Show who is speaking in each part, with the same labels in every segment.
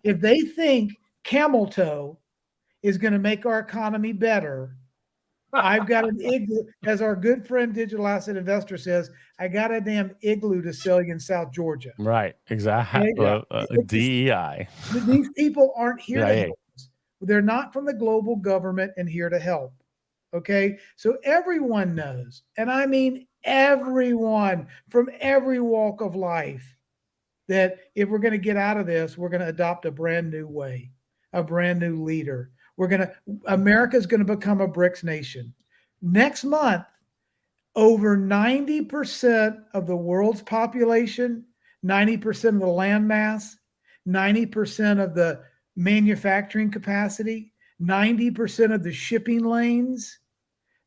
Speaker 1: If they think camel toe is going to make our economy better, I've got an igloo, as our good friend Digital Asset Investor says, I got a damn igloo to sell you in South Georgia.
Speaker 2: Right, exactly. DEI.
Speaker 1: These people aren't here to
Speaker 2: Yeah.
Speaker 1: help us. They're not from the global government and here to help. Okay, so everyone knows, and I mean everyone from every walk of life, that if we're going to get out of this, we're going to adopt a brand new way, a brand new leader. America's going to become a BRICS nation. Next month, over 90% of the world's population, 90% of the land mass, 90% of the manufacturing capacity, 90% of the shipping lanes,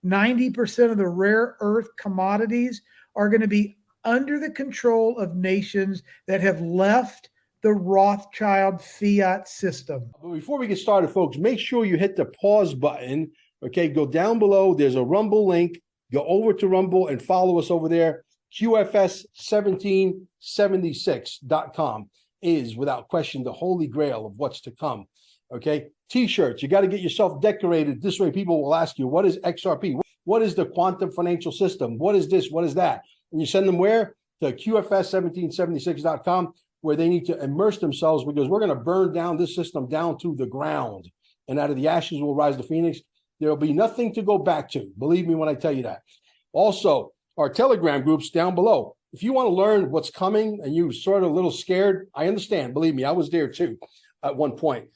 Speaker 1: 90% of the rare earth commodities are going to be under the control of nations that have left the Rothschild fiat system.
Speaker 3: But before we get started, folks, make sure you hit the pause button. Okay, go down below. There's a Rumble link. Go over to Rumble and follow us over there. QFS1776.com is, without question, the holy grail of what's to come. Okay, T-shirts. You got to get yourself decorated. This way people will ask you, what is XRP? What is the quantum financial system? What is this? What is that? And you send them where? To QFS1776.com, where they need to immerse themselves, because we're going to burn down this system down to the ground. And out of the ashes will rise the phoenix. There will be nothing to go back to. Believe me when I tell you that. Also, our Telegram groups down below. If you want to learn what's coming and you're sort of a little scared, I understand. Believe me, I was there too at one point.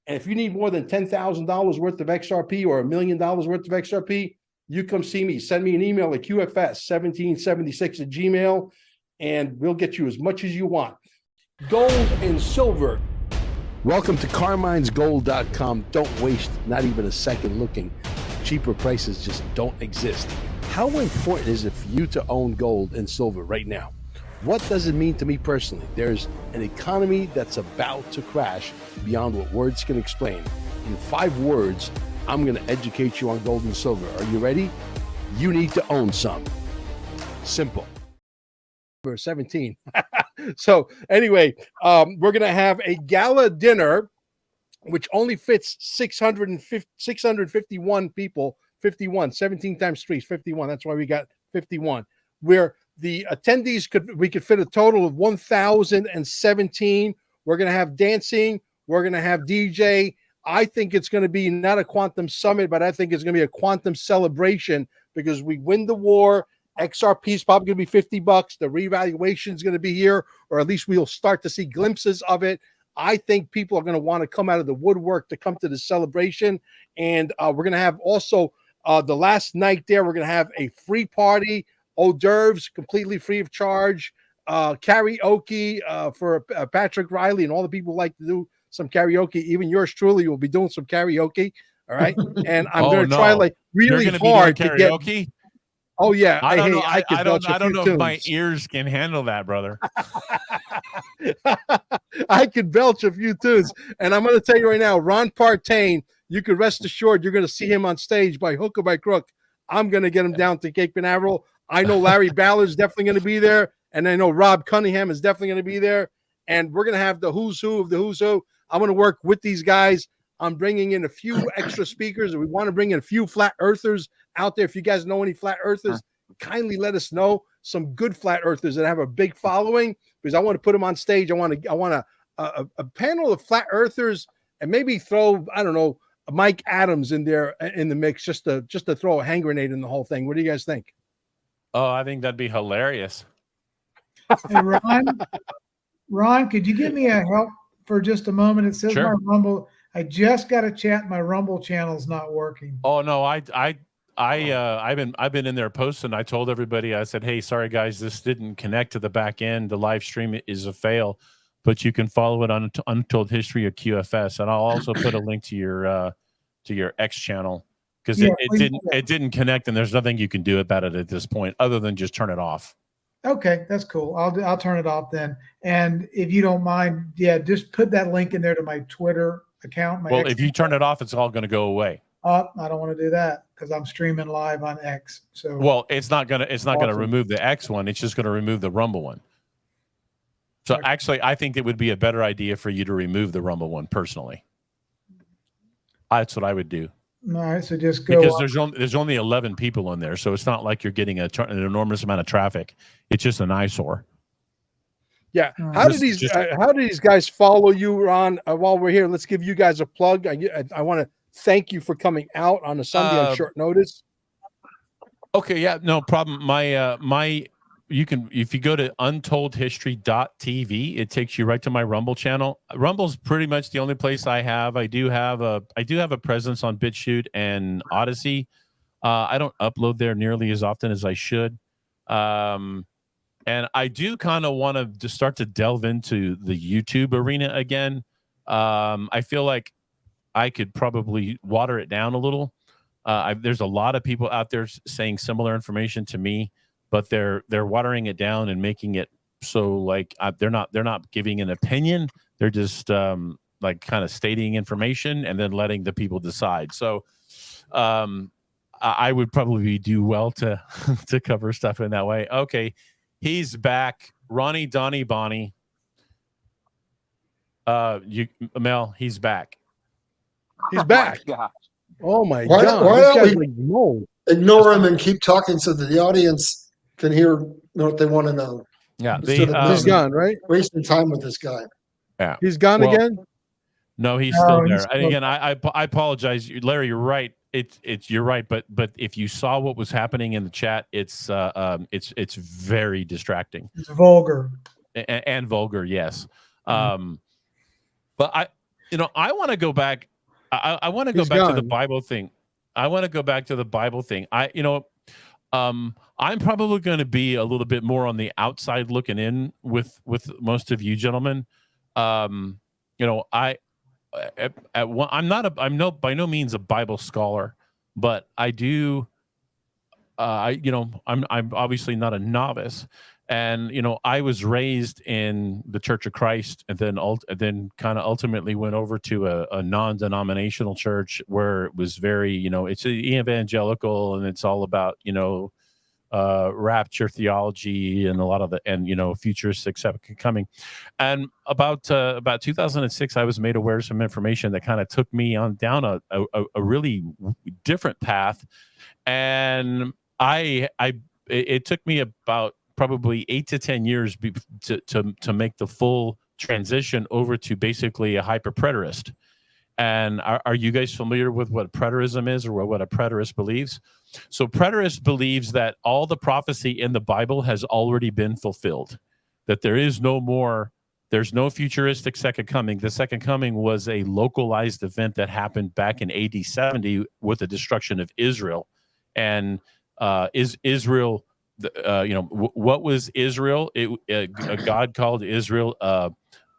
Speaker 3: And if you need more than $10,000 worth of XRP or $1 million worth of XRP, you come see me. Send me an email at QFS1776@gmail, and we'll get you as much as you want. Gold and silver. Welcome to CarminesGold.com. Don't waste not even a second looking. Cheaper prices just don't exist. How important is it for you to own gold and silver right now? What does it mean to me personally? There's an economy that's about to crash beyond what words can explain. In 5 words, I'm going to educate you on gold and silver. Are you ready? You need to own some. Simple. Number 17. So anyway, we're going to have a gala dinner, which only fits 651 people. 51, 17 times 3 is 51. That's why we got 51. Where the attendees we could fit a total of 1,017. We're going to have dancing. We're going to have DJ. I think it's going to be not a quantum summit, but I think it's going to be a quantum celebration, because we win the war. XRP is probably going to be $50. The revaluation is going to be here, or at least we'll start to see glimpses of it. I think people are going to want to come out of the woodwork to come to the celebration. And we're going to have also the last night there, we're going to have a free party, hors d'oeuvres, completely free of charge, karaoke for Patrick Riley and all the people who like to do some karaoke. Even yours truly will be doing some karaoke. All right. And I'm going to try like really hard to get karaoke. Oh yeah,
Speaker 2: I don't know. I don't know if my ears can handle that, brother.
Speaker 3: I can belch a few tunes, and I'm going to tell you right now, Ron Partain. You can rest assured you're going to see him on stage by hook or by crook. I'm going to get him down to Cape Canaveral. I know Larry Ballard's definitely going to be there, and I know Rob Cunningham is definitely going to be there. And we're going to have the who's who of the who's who. I'm going to work with these guys. I'm bringing in a few extra speakers, and we want to bring in a few flat earthers out there. If you guys know any flat earthers, kindly let us know. Some good flat earthers that have a big following, because I want to put them on stage. I want a panel of flat earthers, and maybe throw, I don't know, Mike Adams in there in the mix, just to throw a hand grenade in the whole thing. What do you guys think?
Speaker 2: Oh, I think that'd be hilarious.
Speaker 1: Hey, Ron, could you give me a help for just a moment? It says my Rumble. I just got a chat. My Rumble channel's not working.
Speaker 2: Oh no, I've been in there posting. I told everybody, I said, hey, sorry guys, this didn't connect to the back end. The live stream is a fail, but you can follow it on Untold History of QFS, and I'll also put a link to your X channel, because it didn't connect, and there's nothing you can do about it at this point other than just turn it off.
Speaker 1: Okay, that's cool. I'll turn it off then. And if you don't mind, just put that link in there to my Twitter account.
Speaker 2: Well, if you turn it off, it's all going to go away.
Speaker 1: I don't want to do that, because I'm streaming live on X. So
Speaker 2: well, it's not gonna remove the X one. It's just going to remove the Rumble one. So actually, I think it would be a better idea for you to remove the Rumble one personally. That's what I would do.
Speaker 1: All right, so just go
Speaker 2: Because
Speaker 1: up.
Speaker 2: there's only 11 people on there, so it's not like you're getting an enormous amount of traffic. It's just an eyesore.
Speaker 3: Yeah.
Speaker 1: All
Speaker 3: How
Speaker 1: right.
Speaker 3: do these guys follow you, Ron? While we're here, let's give you guys a plug. I want to thank you for coming out on a Sunday on short notice.
Speaker 2: Okay, yeah, no problem. You can, if you go to untoldhistory.tv, it takes you right to my Rumble channel. Rumble's pretty much the only place I have. I do have a presence on BitChute and Odyssey. I don't upload there nearly as often as I should. And I do kind of want to just start to delve into the YouTube arena again. I feel like I could probably water it down a little. There's a lot of people out there saying similar information to me, but they're watering it down and making it so like they're not giving an opinion. They're just like kind of stating information and then letting the people decide. So I would probably do well to to cover stuff in that way. Okay, he's back, Ronnie Donnie Bonnie. Mel, he's back.
Speaker 3: He's back. Oh my
Speaker 4: Why
Speaker 3: God!
Speaker 4: don't
Speaker 3: This
Speaker 4: we
Speaker 3: guy's like, no.
Speaker 4: ignore him and keep talking so that the audience can hear what they want to know?
Speaker 2: Yeah,
Speaker 4: Instead of
Speaker 3: He's gone, right?
Speaker 4: wasting time with this guy.
Speaker 2: Yeah,
Speaker 3: He's gone again.
Speaker 2: No, he's
Speaker 1: No,
Speaker 2: still
Speaker 1: he's
Speaker 2: there.
Speaker 1: still
Speaker 2: And again, I apologize, Larry. You're right. You're right. But if you saw what was happening in the chat, it's very distracting.
Speaker 1: It's vulgar.
Speaker 2: And vulgar. Yes. But I want to go back. I want to go back to the Bible thing. I'm probably going to be a little bit more on the outside looking in with most of you gentlemen. I'm by no means a Bible scholar, but I do. I'm obviously not a novice, and I was raised in the Church of Christ, and then kind of ultimately went over to a non-denominational church where it was very, it's evangelical, and it's all about rapture theology and a lot of futuristic stuff coming. And about 2006, I was made aware of some information that kind of took me on down a really different path, and it took me about probably 8 to 10 years to make the full transition over to basically a hyper preterist. And are you guys familiar with what preterism is, or what a preterist believes? So preterist believes that all the prophecy in the Bible has already been fulfilled, that there's no futuristic second coming. The second coming was a localized event that happened back in AD 70 with the destruction of Israel. And is Israel, what was Israel? God called Israel a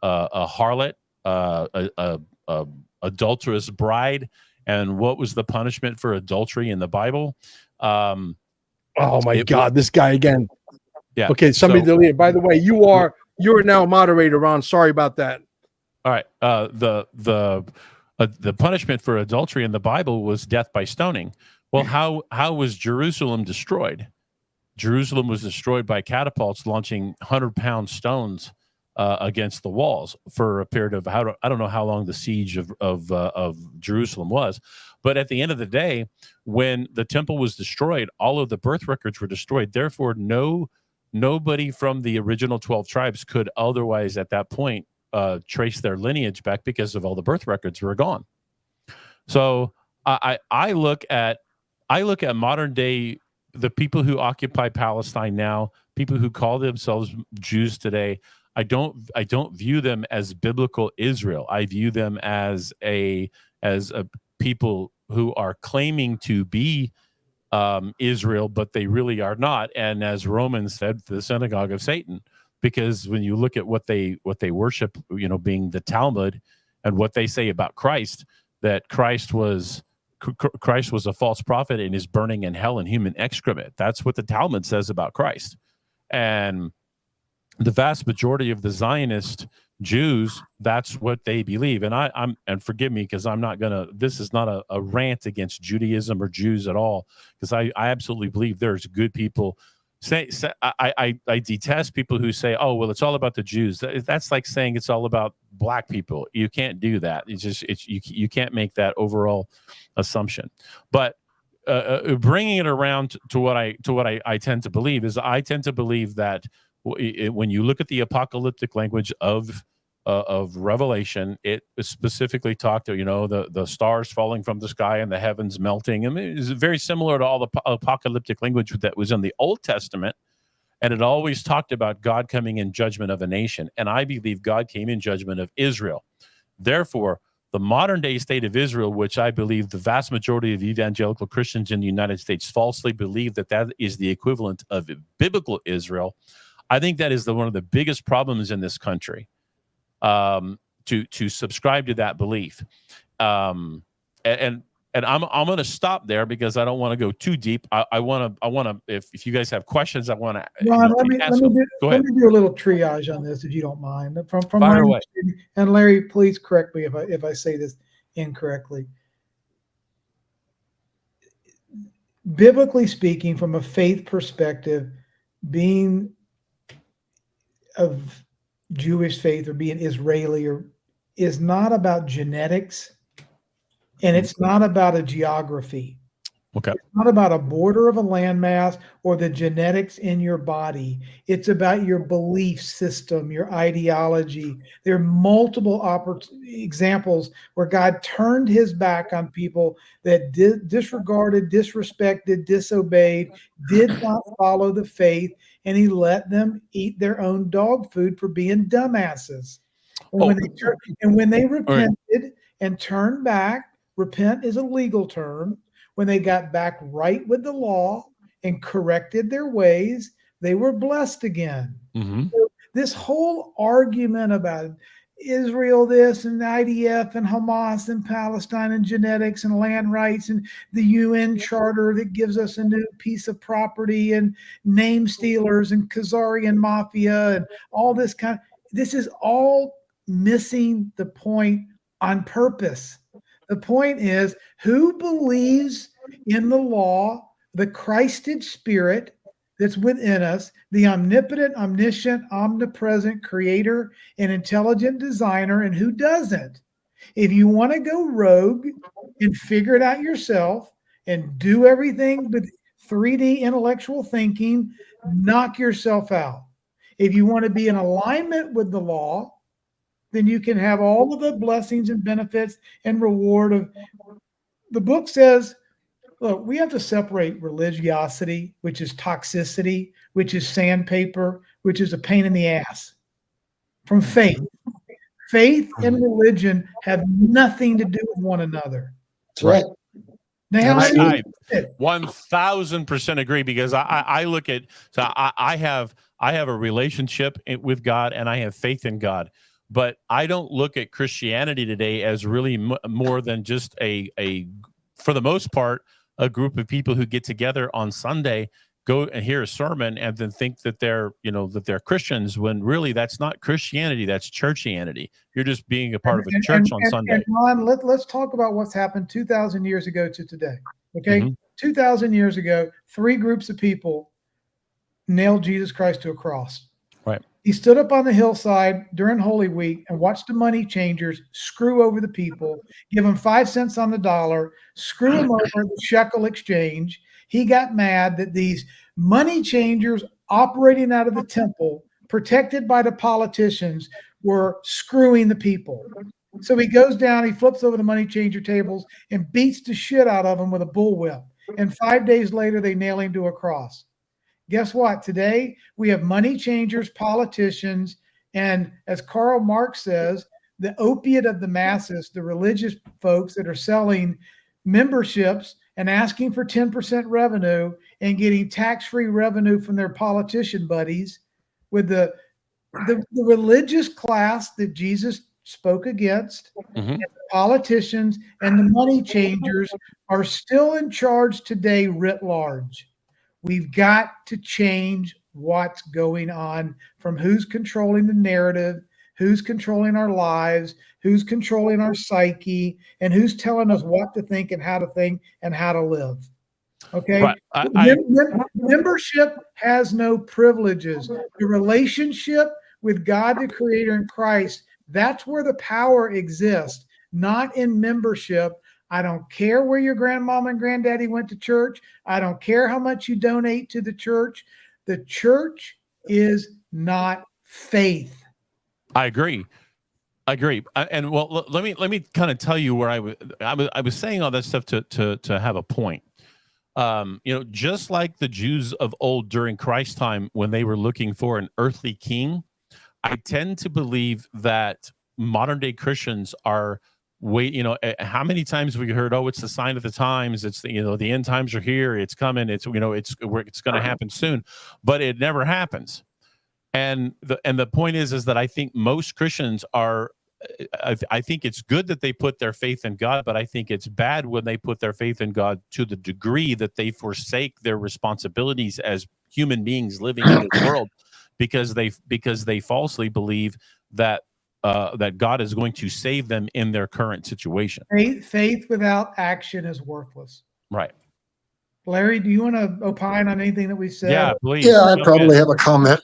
Speaker 2: harlot, a adulterous bride. And what was the punishment for adultery in the Bible?
Speaker 3: Oh my God, this guy again.
Speaker 2: Yeah.
Speaker 3: Okay, somebody deleted. By the way, you're now a moderator, Ron. Sorry about that.
Speaker 2: All right. The punishment for adultery in the Bible was death by stoning. Well, how was Jerusalem destroyed? Jerusalem was destroyed by catapults launching 100-pound stones against the walls for a period of I don't know how long the siege of Jerusalem was, but at the end of the day, when the temple was destroyed, all of the birth records were destroyed. Therefore, nobody from the original 12 tribes could otherwise at that point trace their lineage back because of all the birth records were gone. So I look at modern day, the people who occupy Palestine now, people who call themselves Jews today. I don't view them as biblical Israel. I view them as a people who are claiming to be Israel, but they really are not. And as Romans said, the synagogue of Satan, because when you look at what they worship, being the Talmud, and what they say about Christ, that Christ was a false prophet and is burning in hell in human excrement. That's what the Talmud says about Christ. And the vast majority of the Zionist Jews, that's what they believe. And and forgive me, because this is not a rant against Judaism or Jews at all, because I absolutely believe there's good people I detest people who say, "Oh, well, it's all about the Jews." That's like saying it's all about black people. You can't do that. You can't make that overall assumption. But bringing it around to what I tend to believe is I tend to believe that when you look at the apocalyptic language of Revelation, it specifically talked to the stars falling from the sky and the heavens melting. I mean, it's very similar to all the apocalyptic language that was in the Old Testament, and it always talked about God coming in judgment of a nation. And I believe God came in judgment of Israel. Therefore, the modern day state of Israel, which I believe the vast majority of evangelical Christians in the United States falsely believe that is the equivalent of biblical Israel, I think that is one of the biggest problems in this country. To subscribe to that belief, and I'm going to stop there because I don't want to go too deep. I want to if you guys have questions, I want to
Speaker 1: Ron,
Speaker 2: Go
Speaker 1: let
Speaker 2: ahead.
Speaker 1: me do a little triage on this, if you don't mind. From
Speaker 2: Fire
Speaker 1: my
Speaker 2: away.
Speaker 1: and Larry, please correct me if I say this incorrectly. Biblically speaking, from a faith perspective, being of Jewish faith or being Israeli is not about genetics, and it's not about a geography.
Speaker 2: Okay.
Speaker 1: It's not about a border of a landmass or the genetics in your body. It's about your belief system, your ideology. There are multiple examples where God turned his back on people that disregarded, disrespected, disobeyed, did not follow the faith, and he let them eat their own dog food for being dumbasses. And when they repented and turned back, repent is a legal term. When they got back right with the law and corrected their ways, they were blessed again.
Speaker 2: Mm-hmm.
Speaker 1: So this whole argument about Israel this and IDF and Hamas and Palestine and genetics and land rights and the UN charter that gives us a new piece of property and name stealers and Khazarian mafia and all this this is all missing the point on purpose. The point is, who believes in the law, the Christed spirit that's within us, the omnipotent, omniscient, omnipresent creator and intelligent designer, and who doesn't? If you want to go rogue and figure it out yourself and do everything with 3D intellectual thinking, knock yourself out. If you want to be in alignment with the law, then you can have all of the blessings and benefits and reward of the book says, look, we have to separate religiosity, which is toxicity, which is sandpaper, which is a pain in the ass, from faith. Faith and religion have nothing to do with one another.
Speaker 4: That's right.
Speaker 1: Now,
Speaker 2: I 1000% agree, because I look at, so I have a relationship with God and I have faith in God, but I don't look at Christianity today as really more than just for the most part, a group of people who get together on Sunday, go and hear a sermon, and then think that they're Christians, when really that's not Christianity, that's churchianity. You're just being a part of a church on Sunday.
Speaker 1: And Ron, let's talk about what's happened 2,000 years ago to today. Okay, 2,000 years ago, three groups of people nailed Jesus Christ to a cross.
Speaker 2: Right.
Speaker 1: He stood up on the hillside during Holy Week and watched the money changers screw over the people, give them 5 cents on the dollar, screw them over the shekel exchange. He got mad that these money changers operating out of the temple, protected by the politicians, were screwing the people. So he goes down, he flips over the money changer tables and beats the shit out of them with a bullwhip. And 5 days later, they nail him to a cross. Guess what? Today, we have money changers, politicians, and as Karl Marx says, the opiate of the masses, the religious folks that are selling memberships and asking for 10% revenue and getting tax-free revenue from their politician buddies, with the religious class that Jesus spoke against, and the politicians and the money changers are still in charge today writ large. We've got to change what's going on, from who's controlling the narrative, who's controlling our lives, who's controlling our psyche, and who's telling us what to think and how to live. Okay.
Speaker 2: Right. I
Speaker 1: Membership has no privileges. The relationship with God, the Creator, and Christ, that's where the power exists, not in membership. I don't care where your grandmama and granddaddy went to church. I don't care how much you donate to the church. The church is not faith.
Speaker 2: I agree. I agree. And well, let me kind of tell you where I was saying all that stuff to have a point. You know, just like the Jews of old during Christ's time when they were looking for an earthly king, I tend to believe that modern day Christians are you know, how many times we heard, oh, it's the sign of the times, it's the, you know, the end times are here, it's coming, it's, you know, it's going to happen soon, but it never happens. And the point is that I think most Christians are, I think it's good that they put their faith in God, but I think it's bad when they put their faith in God to the degree that they forsake their responsibilities as human beings living in this world, because they falsely believe that that God is going to save them in their current situation.
Speaker 1: Faith without action is worthless.
Speaker 2: Right.
Speaker 1: Larry, do you want to opine on anything that we said?
Speaker 2: Yeah, please.
Speaker 4: Yeah, I probably have a comment.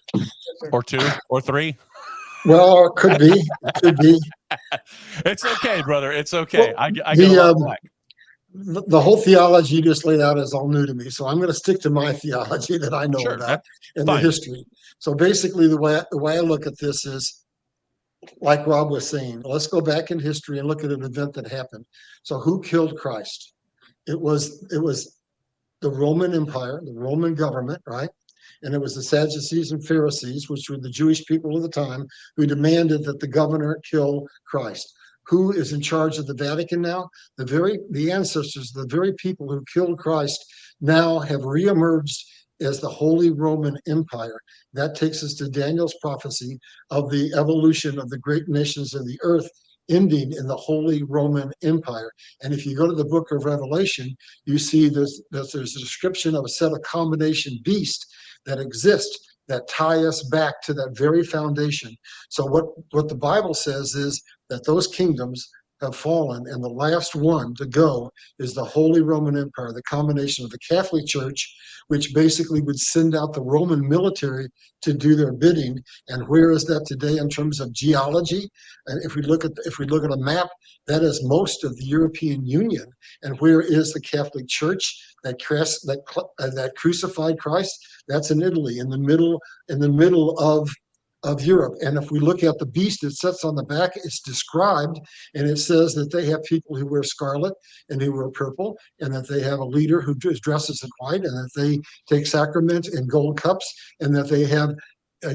Speaker 2: Or two or three.
Speaker 4: Well, it could be. It could be.
Speaker 2: It's okay, brother. It's okay.
Speaker 4: Well,
Speaker 2: I get a lot of flack.
Speaker 4: The whole theology you just laid out is all new to me. So I'm going to stick to my theology that I know
Speaker 2: Sure,
Speaker 4: about and
Speaker 2: fine.
Speaker 4: the history. So basically, the way I look at this is, like Rob was saying, let's go back in history and look at an event that happened. So who killed Christ? It was the Roman Empire, the Roman government, right? And it was the Sadducees and Pharisees, which were the Jewish people of the time, who demanded that the governor kill Christ. Who is in charge of the Vatican now? The ancestors, the very people who killed Christ, now have reemerged as the Holy Roman Empire. That takes us to Daniel's prophecy of the evolution of the great nations of the earth, ending in the Holy Roman Empire. And if you go to the book of Revelation, you see there's a description of a set of combination beasts that exist that tie us back to that very foundation. So what the Bible says is that those kingdoms have fallen, and the last one to go is the Holy Roman Empire, the combination of the Catholic Church, which basically would send out the Roman military to do their bidding. And where is that today in terms of geology? And if we look at a map, that is most of the European Union. And where is the Catholic Church that crucified Christ? That's in Italy, in the middle of Europe. And if we look at the beast that sits on the back, it's described, and it says that they have people who wear scarlet and who wear purple, and that they have a leader who dresses in white, and that they take sacrament in gold cups, and that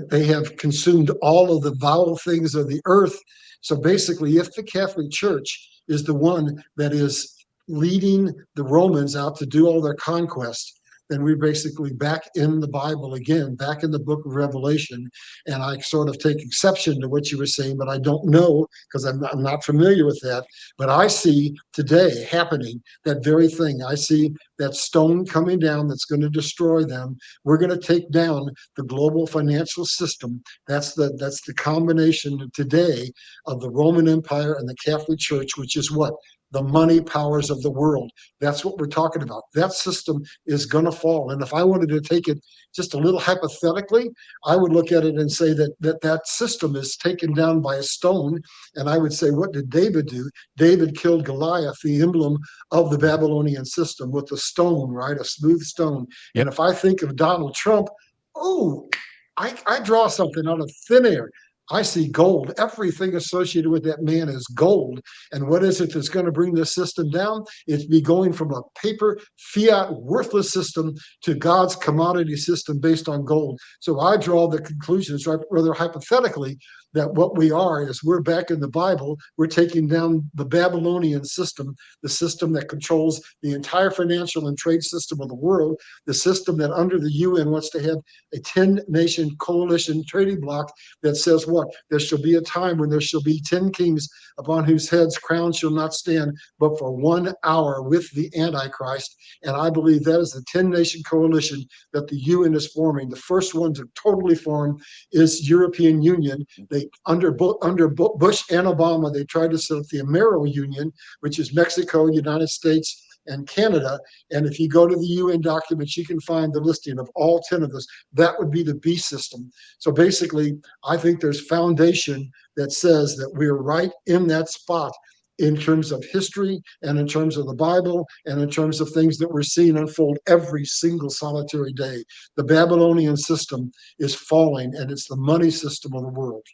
Speaker 4: they have consumed all of the vile things of the earth. So basically, if the Catholic Church is the one that is leading the Romans out to do all their conquest, then we're basically back in the Bible again, back in the book of Revelation. And I sort of take exception to what you were saying, but I don't know because I'm not familiar with that. But I see today happening that very thing. I see that stone coming down that's going to destroy them. We're going to take down the global financial system. That's the combination today of the Roman Empire and the Catholic Church, which is what? The money powers of the world. That's what we're talking about. That system is going to fall. And if I wanted to take it just a little hypothetically, I would look at it and say that system is taken down by a stone. And I would say, what did David do? David killed Goliath, the emblem of the Babylonian system, with a stone, right? A smooth stone.
Speaker 2: Yep.
Speaker 4: And if I think of Donald Trump, I draw something out of thin air. I see gold. Everything associated with that man is gold. And what is it that's going to bring this system down? It's be going from a paper, fiat, worthless system to God's commodity system based on gold. So I draw the conclusions, rather hypothetically, that what we are is we're back in the Bible. We're taking down the Babylonian system, the system that controls the entire financial and trade system of the world, the system that under the UN wants to have a 10-nation coalition trading bloc that says what? There shall be a time when there shall be 10 kings upon whose heads crowns shall not stand, but for 1 hour with the Antichrist. And I believe that is the 10-nation coalition that the UN is forming. The first one to totally form is European Union. They under Bush and Obama, they tried to set up the Amero Union, which is Mexico, United States, and Canada. And if you go to the UN documents, you can find the listing of all 10 of those. That would be the B system. So basically, I think there's foundation that says that we're right in that spot in terms of history and in terms of the Bible and in terms of things that we're seeing unfold every single solitary day. The Babylonian system is falling, and it's the money system of the world.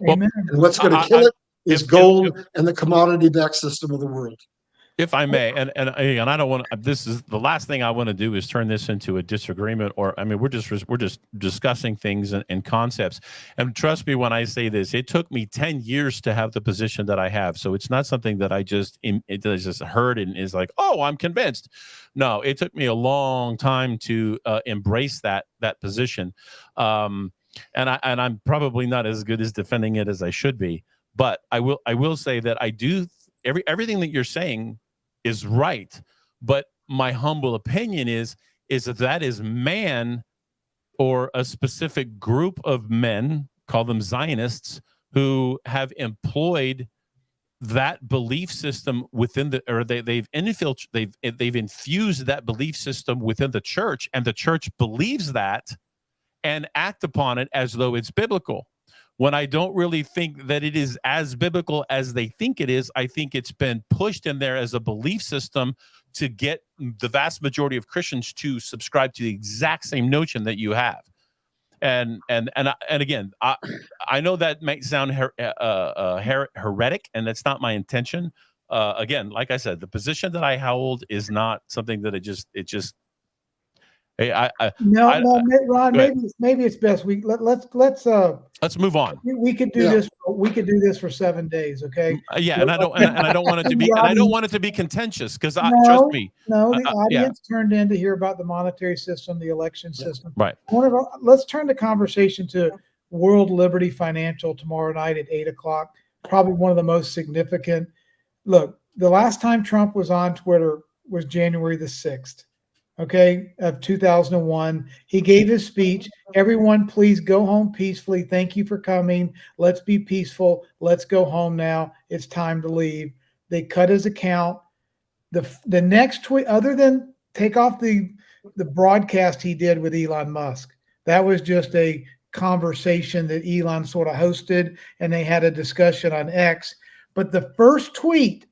Speaker 2: Well,
Speaker 1: Amen.
Speaker 4: And what's going to kill it is
Speaker 2: if-
Speaker 4: gold and the commodity-backed system of the world.
Speaker 2: if I may, and I don't want to. This is the last thing I want to do is turn this into a disagreement, or I mean, we're just discussing things and concepts. And trust me when I say this, it took me 10 years to have the position that I have. So it's not something that I just heard and is like, oh, I'm convinced. No, it took me a long time to embrace that position, and I'm probably not as good as defending it as I should be. But I will say that I do everything that you're saying is right, but my humble opinion is that is man or a specific group of men, call them Zionists, who have employed that belief system within they've infused that belief system within the church, and the church believes that and act upon it as though it's biblical. When I don't really think that it is as biblical as they think it is, I think it's been pushed in there as a belief system to get the vast majority of Christians to subscribe to the exact same notion that you have. And again, I know that might sound heretic, and that's not my intention. Again, like I said, the position that I hold is not something that it just. Hey,
Speaker 1: No, Ron, maybe it's best let's
Speaker 2: move on.
Speaker 1: We could do this. We could do this for 7 days, okay?
Speaker 2: Yeah, and I don't want it to be, and I don't want it to be contentious because trust me.
Speaker 1: No, the audience turned in to hear about the monetary system, the election system.
Speaker 2: Right.
Speaker 1: Let's turn the conversation to World Liberty Financial tomorrow night at 8:00. Probably one of the most significant. Look, the last time Trump was on Twitter was January the 6th. Okay, of 2001. He gave his speech. Everyone, please go home peacefully. Thank you for coming. Let's be peaceful. Let's go home now. It's time to leave. They cut his account. The next tweet, other than take off the broadcast he did with Elon Musk, that was just a conversation that Elon sort of hosted, and they had a discussion on X. But the first tweet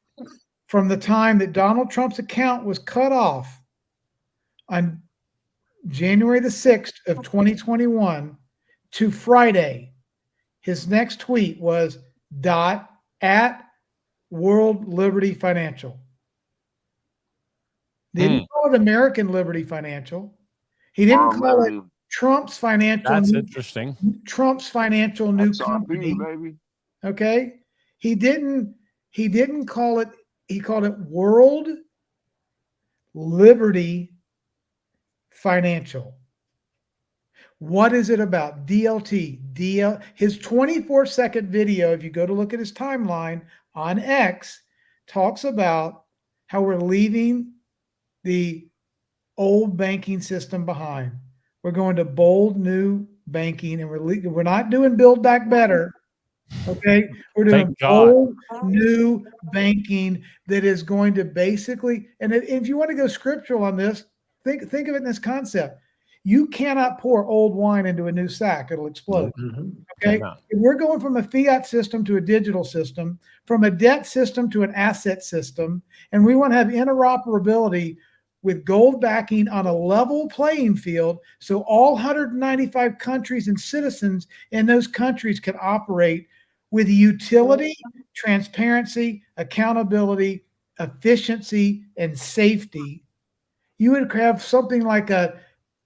Speaker 1: from the time that Donald Trump's account was cut off on January the 6th of 2021 to Friday, his next tweet was at World Liberty Financial. Didn't call it American Liberty Financial. He didn't call it Trump's Financial.
Speaker 2: That's interesting.
Speaker 1: Trump's Financial New Company.
Speaker 5: Baby.
Speaker 1: Okay. He didn't call it, he called it World Liberty Financial. What is it about? DLT. His 24-second video, if you go to look at his timeline on X, talks about how we're leaving the old banking system behind. We're going to bold new banking, and we're not doing Build Back Better. Okay, we're doing bold new banking that is going to basically, and if you want to go scriptural on this, think of it in this concept. You cannot pour old wine into a new sack. It'll explode.
Speaker 4: Mm-hmm.
Speaker 1: Okay. If we're going from a fiat system to a digital system, from a debt system to an asset system, and we want to have interoperability with gold backing on a level playing field so all 195 countries and citizens in those countries can operate with utility, transparency, accountability, efficiency, and safety. You would have something like a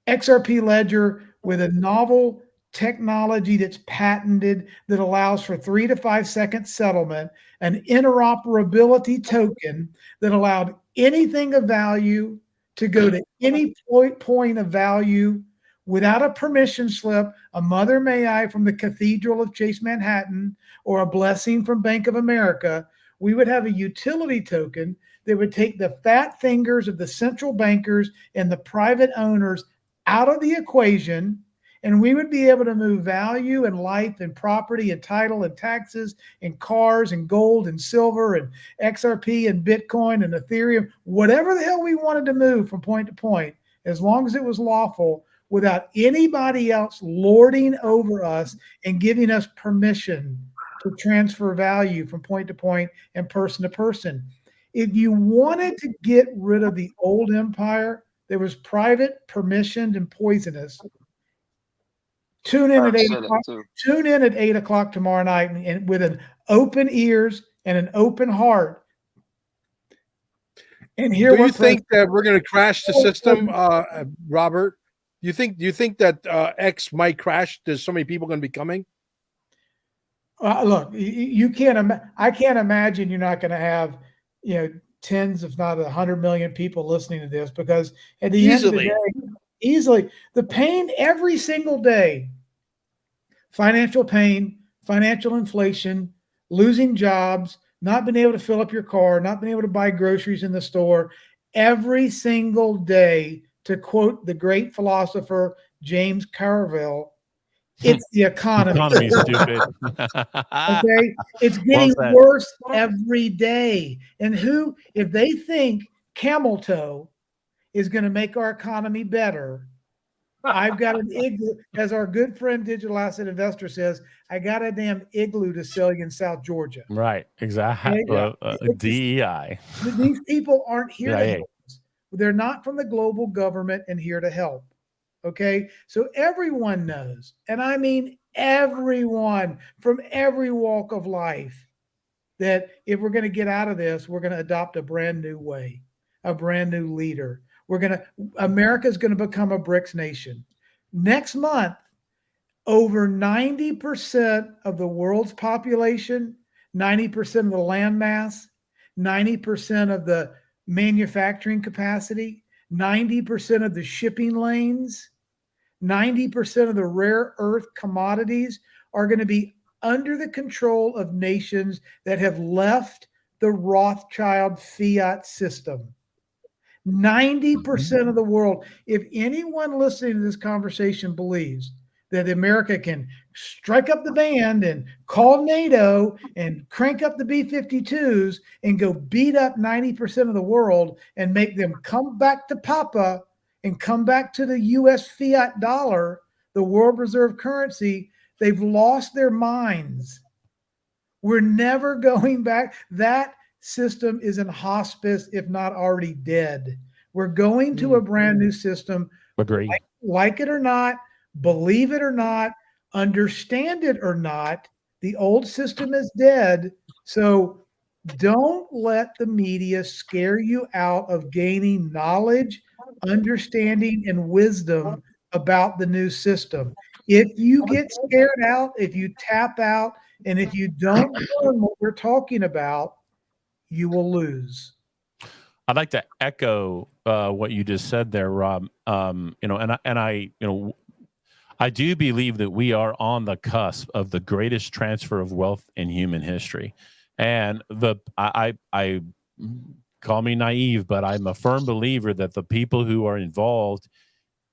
Speaker 1: XRP ledger with a novel technology that's patented that allows for 3 to 5 second settlement, an interoperability token that allowed anything of value to go to any point of value without a permission slip, a Mother May I from the Cathedral of Chase Manhattan, or a blessing from Bank of America. We would have a utility token that would take the fat fingers of the central bankers and the private owners out of the equation, and we would be able to move value and life and property and title and taxes and cars and gold and silver and XRP and Bitcoin and Ethereum, whatever the hell we wanted to move from point to point, as long as it was lawful, without anybody else lording over us and giving us permission to transfer value from point to point and person to person. If you wanted to get rid of the old empire that was private, permissioned, and poisonous, tune in at 8 o'clock. Tune in at 8 o'clock tomorrow night, and with an open ears and an open heart. And here,
Speaker 3: do you think that we're going to crash the system, Robert? Do you think that X might crash? There's so many people going to be coming.
Speaker 1: Look, you can't. I can't imagine you're not going to have, tens, if not 100 million people listening to this, because at the end of the day, easily the pain every single day, financial pain, financial inflation, losing jobs, not being able to fill up your car, not being able to buy groceries in the store, every single day. To quote the great philosopher James Carville, it's the economy.
Speaker 2: Economy, stupid.
Speaker 1: Okay, it's getting worse every day. And if they think camel toe is going to make our economy better, I've got an igloo, as our good friend Digital Asset Investor says, I got a damn igloo to sell you in South Georgia.
Speaker 2: Right, exactly. DEI.
Speaker 1: These people aren't here to help us. They're not from the global government and here to help. Okay, so everyone knows, and I mean everyone from every walk of life, that if we're going to get out of this, we're going to adopt a brand new way, a brand new leader. America's going to become a BRICS nation. Next month, over 90% of the world's population, 90% of the land mass, 90% of the manufacturing capacity, 90% of the shipping lanes, 90% of the rare earth commodities are going to be under the control of nations that have left the Rothschild fiat system. 90% of the world. If anyone listening to this conversation believes that America can strike up the band and call NATO and crank up the B-52s and go beat up 90% of the world and make them come back to Papa and come back to the U.S. fiat dollar, the world reserve currency, they've lost their minds. We're never going back. That system is in hospice, if not already dead. We're going to a brand new system.
Speaker 2: Agree.
Speaker 1: Like it or not, believe it or not, understand it or not, the old system is dead. So don't let the media scare you out of gaining knowledge, understanding, and wisdom about the new system. If you get scared out, if you tap out, and if you don't learn what we're talking about, you will lose.
Speaker 2: I'd like to echo what you just said there, Rob. I do believe that we are on the cusp of the greatest transfer of wealth in human history. And I call me naive, but I'm a firm believer that the people who are involved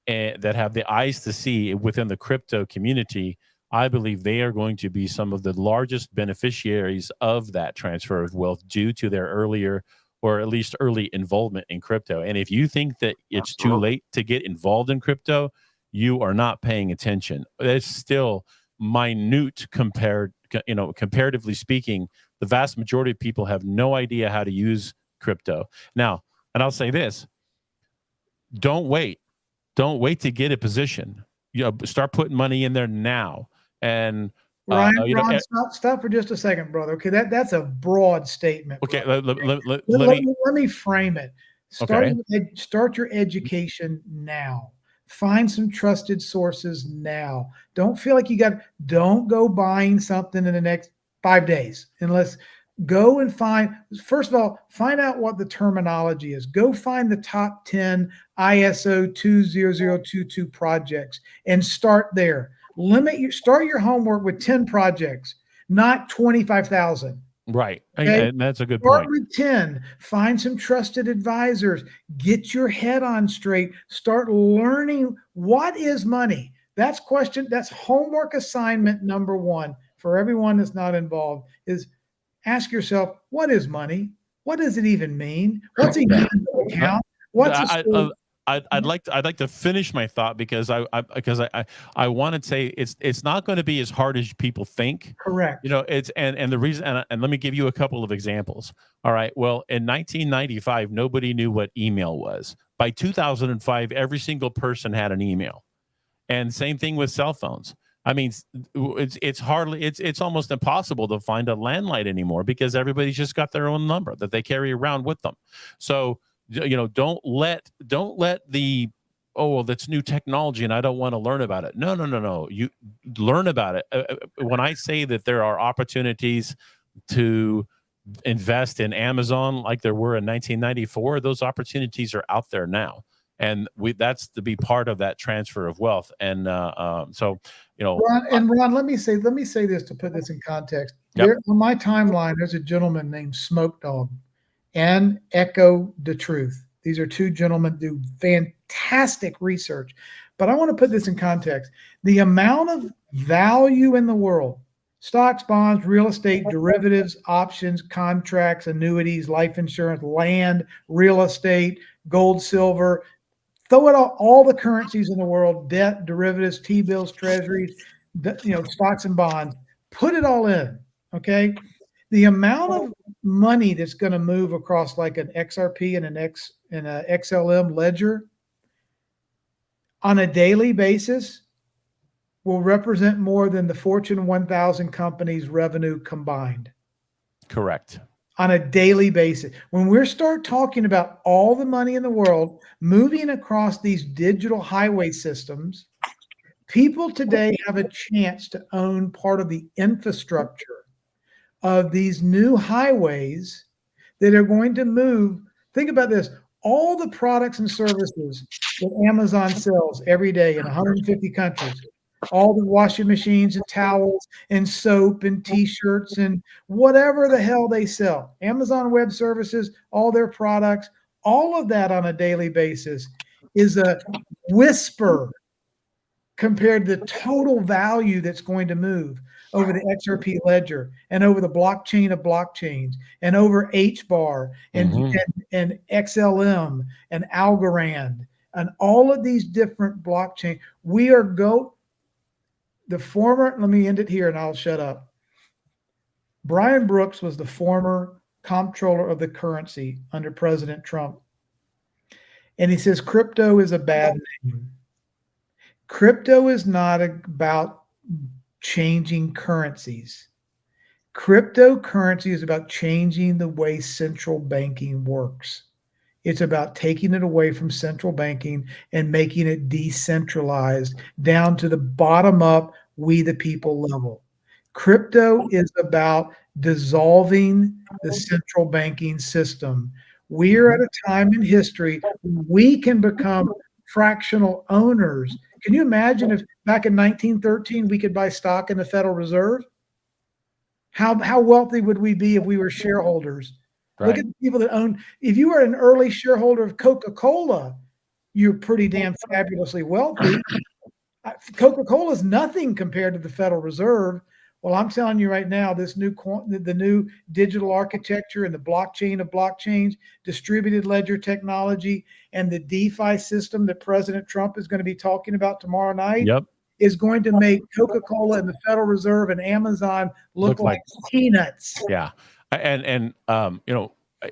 Speaker 2: and that have the eyes to see within the crypto community, I believe they are going to be some of the largest beneficiaries of that transfer of wealth due to their earlier, or at least early, involvement in crypto. And if you think that it's too late to get involved in crypto, you are not paying attention. It's still minute comparatively speaking. The vast majority of people have no idea how to use crypto. Now, and I'll say this, don't wait to get a position. Start putting money in there now. And
Speaker 1: Ron, stop for just a second, brother. Okay, that's a broad statement.
Speaker 2: Okay,
Speaker 1: let me frame it. Start your education now. Find some trusted sources now. Don't feel like don't go buying something in the next 5 days. Unless go and first of all, find out what the terminology is. Go find the top 10 ISO 20022 projects and start there. Start your homework with 10 projects, not 25,000.
Speaker 2: Right.
Speaker 1: Okay?
Speaker 2: And that's a good
Speaker 1: Start
Speaker 2: point.
Speaker 1: with 10. Find some trusted advisors. Get your head on straight. Start learning what is money. That's homework assignment number one for everyone that's not involved is ask yourself, what is money? What does it even mean? What's a human account? What's a
Speaker 2: I'd like to finish my thought because I want to say it's not going to be as hard as people think.
Speaker 1: correct?
Speaker 2: You know, it's and the reason and let me give you a couple of examples. All right. Well, in 1995, nobody knew what email was. By 2005, every single person had an email. And same thing with cell phones. I mean, it's almost impossible to find a landline anymore because everybody's just got their own number that they carry around with them. So, you know, don't let the, oh, well, that's new technology and I don't want to learn about it. No. You learn about it. When I say that there are opportunities to invest in Amazon like there were in 1994, those opportunities are out there now. And that's to be part of that transfer of wealth. And so, you know,
Speaker 1: Ron, let me say this to put this in context.
Speaker 2: Yep.
Speaker 1: There on my timeline, there's a gentleman named Smoke Dog and Echo the Truth. These are two gentlemen do fantastic research. But I want to put this in context. The amount of value in the world, stocks, bonds, real estate, derivatives, options, contracts, annuities, life insurance, land, real estate, gold, silver, throw it all the currencies in the world, debt, derivatives, T-bills, treasuries, stocks and bonds, put it all in, okay? The amount of money that's going to move across like an XRP and an XLM ledger on a daily basis will represent more than the Fortune 1000 companies' revenue combined.
Speaker 2: correct.
Speaker 1: On a daily basis. When we start talking about all the money in the world moving across these digital highway systems, people today have a chance to own part of the infrastructure of these new highways that are going to move. Think about this. All the products and services that Amazon sells every day in 150 countries, all the washing machines and towels and soap and t-shirts and whatever the hell they sell, Amazon Web Services, all their products, all of that on a daily basis is a whisper compared to the total value that's going to move over the XRP ledger and over the blockchain of blockchains and over HBAR and XLM and Algorand and all of these different blockchain. Let me end it here and I'll shut up. Brian Brooks was the former comptroller of the currency under President Trump. And he says, crypto is a bad name. Crypto is not about changing currencies. Cryptocurrency is about changing the way central banking works. It's about taking it away from central banking and making it decentralized down to the bottom up, we the people level. Crypto is about dissolving the central banking system. We're at a time in history when we can become fractional owners. Can you imagine if back in 1913 we could buy stock in the Federal Reserve? How wealthy would we be if we were shareholders? Right. Look at the people that own. If you were an early shareholder of Coca-Cola, you're pretty damn fabulously wealthy. Coca-Cola is nothing compared to the Federal Reserve. Well, I'm telling you right now, the new digital architecture and the blockchain of blockchains, distributed ledger technology, and the DeFi system that President Trump is going to be talking about tomorrow night is going to make Coca-Cola and the Federal Reserve and Amazon look like peanuts.
Speaker 2: Yeah. And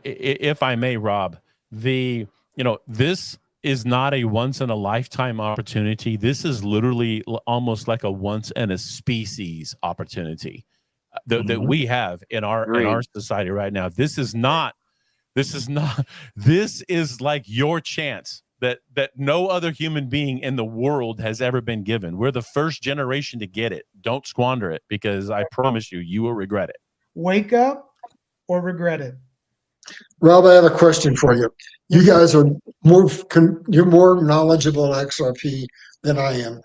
Speaker 2: if I may, Rob, this is not a once in a lifetime opportunity. This is literally almost like a once in a species opportunity that we have in our society right now. This is like your chance that no other human being in the world has ever been given. We're the first generation to get it. Don't squander it, because I promise you will regret it.
Speaker 1: Wake up or regret it.
Speaker 4: Rob, I have a question for you. You guys are you're more knowledgeable in XRP than I am.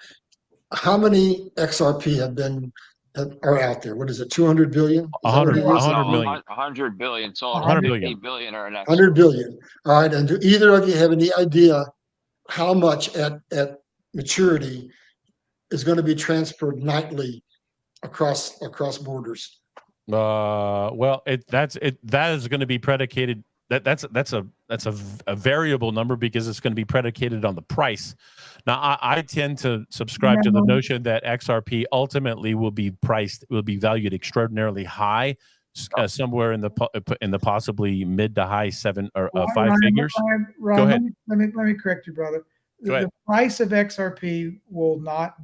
Speaker 4: How many XRP are out there? What is it? 200 billion?
Speaker 2: 100 million.
Speaker 5: 100 billion. So
Speaker 2: 150
Speaker 5: billion are next.
Speaker 4: 100 billion. All right. And do either of you have any idea how much at maturity is going to be transferred nightly across borders?
Speaker 2: Well, that is going to be predicated. That's a variable number because it's going to be predicated on the price. Now, I tend to subscribe to the notion that XRP ultimately will be valued extraordinarily high, somewhere in the possibly mid to high seven or five figures.
Speaker 1: Ryan,
Speaker 2: Go ahead.
Speaker 1: let me correct you, brother. The price of XRP will not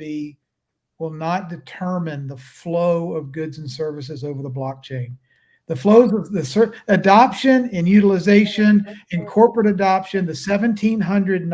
Speaker 1: determine the flow of goods and services over the blockchain. The flows of the adoption and utilization and corporate adoption, the 1,700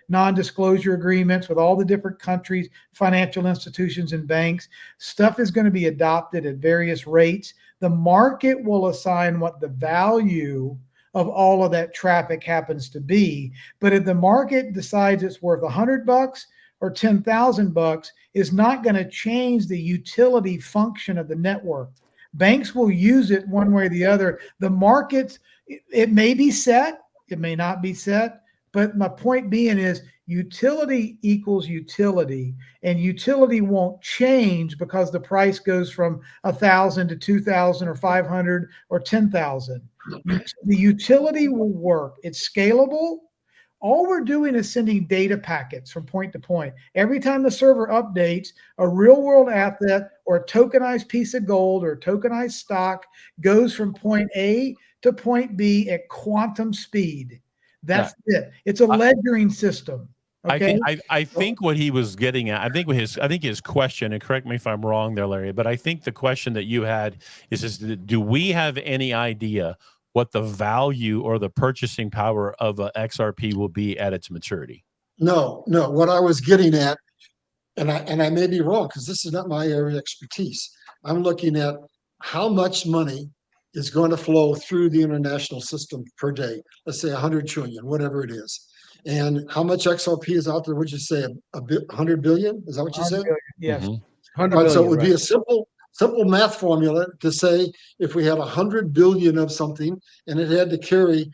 Speaker 1: non-disclosure agreements with all the different countries, financial institutions, and banks, stuff is going to be adopted at various rates. The market will assign what the value of all of that traffic happens to be. But if the market decides it's worth $100 or $10,000, is not going to change the utility function of the network. Banks will use it one way or the other. The markets, it may be set, it may not be set, but my point being is utility equals utility, and utility won't change because the price goes from 1,000 to 2,000 or 500 or 10,000. The utility will work. It's scalable. All we're doing is sending data packets from point to point. Every time the server updates, a real world asset or a tokenized piece of gold or tokenized stock goes from point A to point B at quantum speed. That's it. It's a ledgering system. Okay.
Speaker 2: I think what he was getting at, I think his question, and correct me if I'm wrong there, Larry, but I think the question that you had is do we have any idea what the value or the purchasing power of a XRP will be at its maturity?
Speaker 4: No. What I was getting at, and I may be wrong because this is not my area of expertise. I'm looking at how much money is going to flow through the international system per day. Let's say 100 trillion, whatever it is. And how much XRP is out there? Would you say 100 billion? Is that what you said?
Speaker 1: Yes.
Speaker 2: Mm-hmm.
Speaker 3: 100 billion,
Speaker 4: so it would be a simple math formula to say if we had 100 billion of something and it had to carry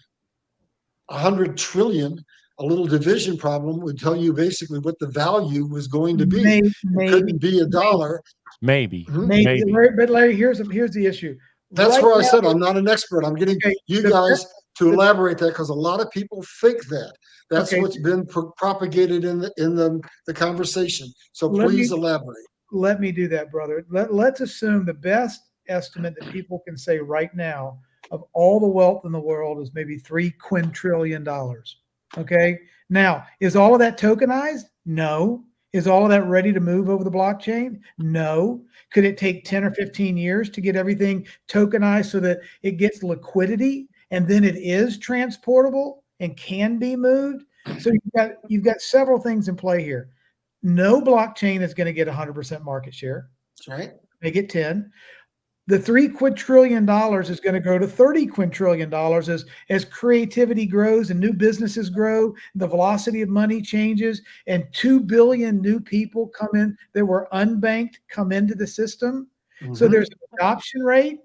Speaker 4: 100 trillion, a little division problem would tell you basically what the value was going to be. It couldn't be a dollar.
Speaker 2: Maybe.
Speaker 1: But Larry, here's the issue.
Speaker 4: That's where I said I'm not an expert. I'm getting you guys to elaborate that because a lot of people think that. That's what's been propagated in the conversation. So please elaborate.
Speaker 1: Let me do that, brother. Let's assume the best estimate that people can say right now of all the wealth in the world is maybe $3 quintillion. Okay. Now, is all of that tokenized? No. Is all of that ready to move over the blockchain? No. Could it take 10 or 15 years to get everything tokenized so that it gets liquidity and then it is transportable and can be moved? So you've got several things in play here. No blockchain is going to get 100% market share.
Speaker 4: That's right.
Speaker 1: They get 10. The $3 quintillion is going to go to $30 quintillion as creativity grows and new businesses grow, the velocity of money changes, and 2 billion new people come in that were unbanked come into the system. Mm-hmm. So there's an adoption rate.